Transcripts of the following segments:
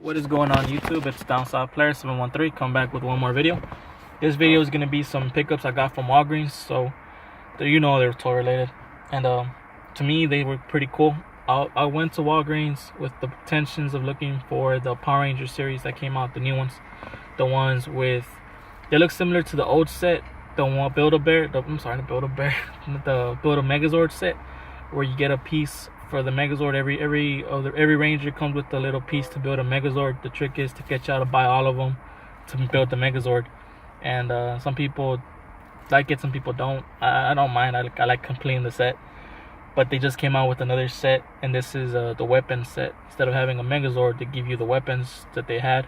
What is going on YouTube? It's Downside Player 713 come back with one more video. This video is going to be some pickups I got from Walgreens, so they're toy related, and to me they were pretty cool. I went to Walgreens with the intentions of looking for the Power Ranger series that came out, the new ones, the ones with, they look similar to the old set, the one Build-A-Bear, the Build-A-Megazord set, where you get a piece for the Megazord. Every Ranger comes with a little piece to build a Megazord. The trick is to get y'all to buy all of them to build the Megazord, and some people like it, some people don't. I don't mind. I like completing the set, but they just came out with another set, and this is the weapon set. Instead of having a Megazord, they give you the weapons that they had.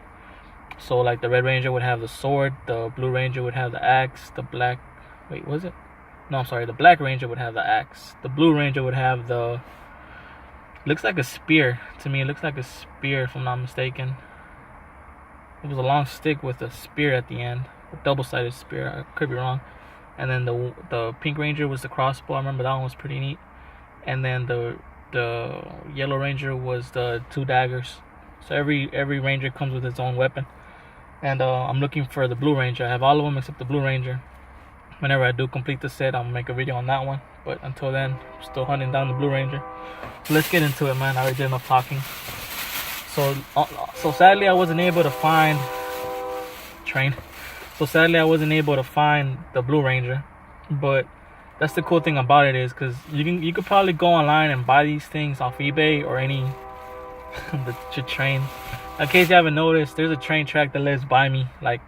So like the Red Ranger would have the sword, the Blue Ranger would have the axe, the Black Ranger would have the axe, the Blue Ranger would have the, looks like a spear to me. It looks like a spear if I'm not mistaken. It was a long stick with a spear at the end, a double-sided spear. I could be wrong. And then the Pink Ranger was the crossbow. I remember that one was pretty neat. And then the Yellow Ranger was the 2 daggers. So every Ranger comes with its own weapon. And I'm looking for the Blue Ranger. I have all of them except the Blue Ranger. Whenever I do complete the set, I'm gonna make a video on that one. But until then, I'm still hunting down the Blue Ranger. So let's get into it, man. I already did enough talking. So sadly, I wasn't able to find the Blue Ranger. But that's the cool thing about it, is because you could probably go online and buy these things off eBay or any the train. In case you haven't noticed, there's a train track that lives by me, like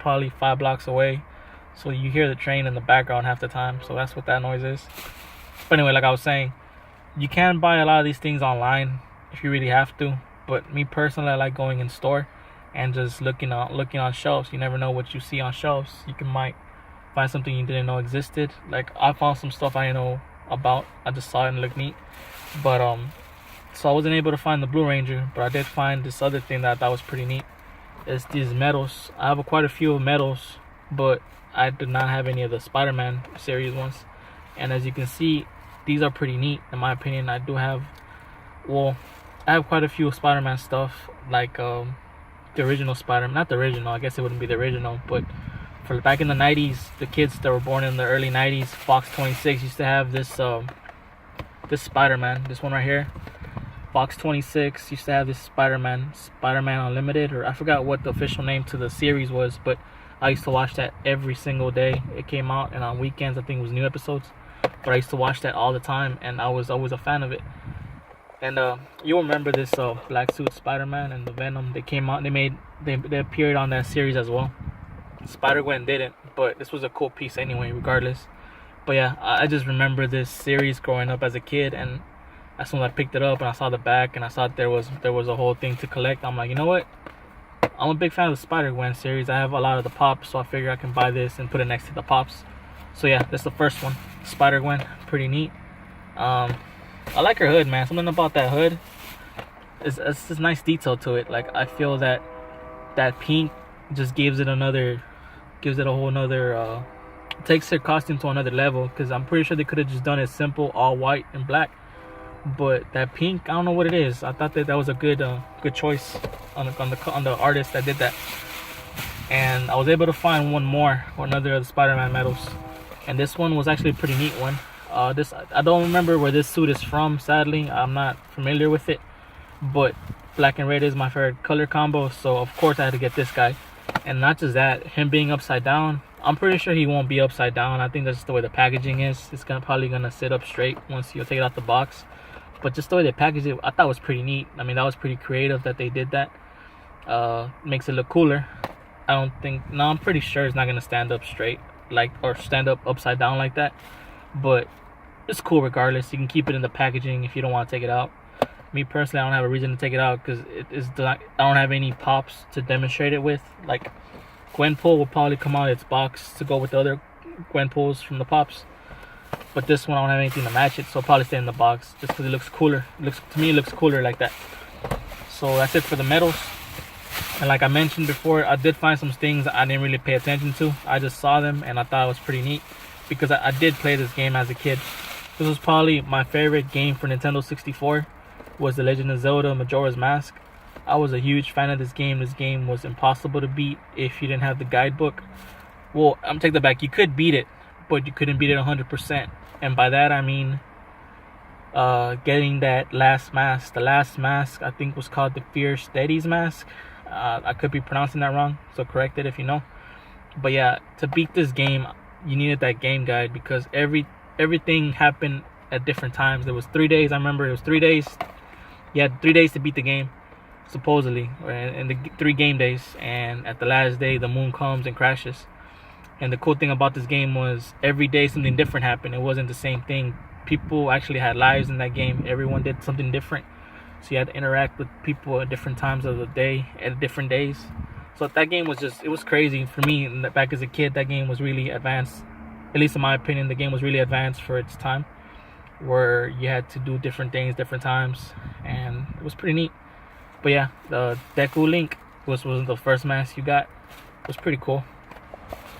probably 5 blocks away. So you hear the train in the background half the time. So that's what that noise is. But anyway, like I was saying, you can buy a lot of these things online if you really have to. But me personally, I like going in store and just looking on shelves. You never know what you see on shelves. Might find something you didn't know existed. Like I found some stuff I didn't know about. I just saw it and it looked neat. But so I wasn't able to find the Blue Ranger, but I did find this other thing that I thought was pretty neat. It's these medals. I have quite a few medals, but I did not have any of the Spider-Man series ones. And as you can see, these are pretty neat in my opinion. I have quite a few Spider-Man stuff, like the original Spider-Man. Not the original, I guess it wouldn't be the original, but for back in the 90s, the kids that were born in the early 90s, Fox 26 used to have this this Spider-Man, this one right here. Fox 26 used to have this Spider-Man Unlimited, or I forgot what the official name to the series was, but I used to watch that every single day it came out, and on weekends I think it was new episodes. But I used to watch that all the time, and I was always a fan of it. And you'll remember this black suit Spider-Man and the Venom. They came out, they appeared on that series as well. Spider-Gwen didn't, but this was a cool piece anyway, regardless. But yeah, I just remember this series growing up as a kid, and as soon as I picked it up and I saw the back and I saw there was a whole thing to collect, I'm like, you know what? I'm a big fan of the Spider-Gwen series. I have a lot of the Pops, so I figure I can buy this and put it next to the Pops. So yeah, that's the first one, Spider-Gwen. Pretty neat. I like her hood, man. Something about that hood, it's this nice detail to it. Like I feel that pink just gives it a whole nother, takes her costume to another level. Because I'm pretty sure they could have just done it simple, all white and black. But that pink, I don't know what it is. I thought that was a good choice on the artist that did that. And I was able to find another of the Spider-Man medals, and this one was actually a pretty neat one. I don't remember where this suit is from. Sadly, I'm not familiar with it. But black and red is my favorite color combo, so of course I had to get this guy. And not just that, him being upside down, I'm pretty sure he won't be upside down. I think that's just the way the packaging is. It's probably gonna sit up straight once you take it out the box. But just the way they packaged it, I thought was pretty neat. I mean, that was pretty creative that they did that. Makes it look cooler. I'm pretty sure it's not gonna stand up straight, or stand up upside down like that. But it's cool regardless. You can keep it in the packaging if you don't want to take it out. Me personally, I don't have a reason to take it out because I don't have any Pops to demonstrate it with. Like Gwenpool will probably come out of its box to go with the other Gwenpools from the Pops. But this one I don't have anything to match it, so I'll probably stay in the box just because it looks cooler. To me, it looks cooler like that. So that's it for the medals. And like I mentioned before, I did find some things I didn't really pay attention to. I just saw them and I thought it was pretty neat because I did play this game as a kid. This was probably my favorite game for Nintendo 64. Was The Legend of Zelda Majora's Mask. I was a huge fan of this game. This game was impossible to beat if you didn't have the guidebook. Well, I'm taking that back. You could beat it, but you couldn't beat it 100%. And by that I mean getting that last mask. The last mask I think was called the Fierce Daddy's mask. I could be pronouncing that wrong, so correct it if you know. But yeah, to beat this game, you needed that game guide because everything happened at different times. There was 3 days. I remember it was 3 days. You had 3 days to beat the game, supposedly, and the 3 game days. And at the last day, the moon comes and crashes. And the cool thing about this game was every day something different happened. It wasn't the same thing. People actually had lives in that game. Everyone did something different. So you had to interact with people at different times of the day, at different days. So that game was just, it was crazy for me. Back as a kid, that game was really advanced. At least in my opinion, the game was really advanced for its time, where you had to do different things, different times, and it was pretty neat. But yeah, the Deku Link was the first mask you got. It was pretty cool.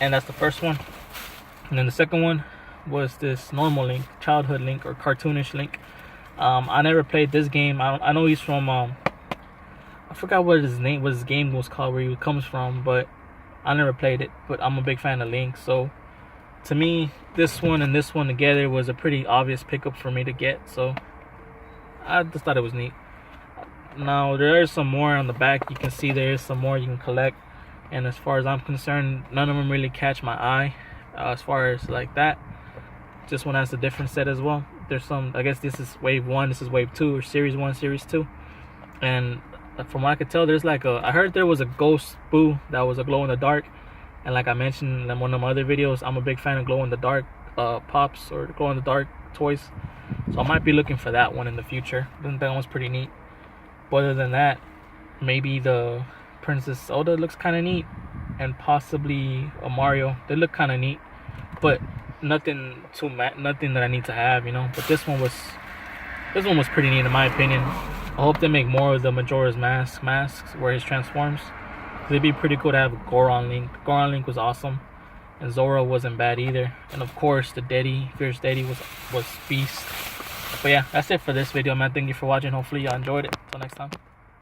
And that's the first one. And then the second one was this normal Link, childhood Link, or cartoonish Link. I never played this game. I know he's from I forgot what his game was called, where he comes from, but I never played it. But I'm a big fan of Link, so to me, this one and this one together was a pretty obvious pickup for me to get. So I just thought it was neat. Now there is some more on the back. You can see there is some more you can collect. And as far as I'm concerned, none of them really catch my eye as far as like that. This one has a different set as well. There's some, I guess this is wave 1, this is wave 2, or series 1, series 2. And from what I could tell, there's like I heard there was a ghost Boo that was a glow in the dark. And like I mentioned in one of my other videos, I'm a big fan of glow in the dark pops or glow in the dark toys. So I might be looking for that one in the future. I think that one's pretty neat. But other than that, maybe the Princess Zelda looks kind of neat, and possibly a Mario. They look kind of neat, but nothing that I need to have, you know. But this one was pretty neat in my opinion. I hope they make more of the Majora's masks where he transforms. It'd be pretty cool to have Goron Link. Goron Link was awesome, and Zora wasn't bad either. And of course, the Fierce Daddy was beast. But yeah, that's it for this video, man. Thank you for watching. Hopefully y'all enjoyed it. Until next time.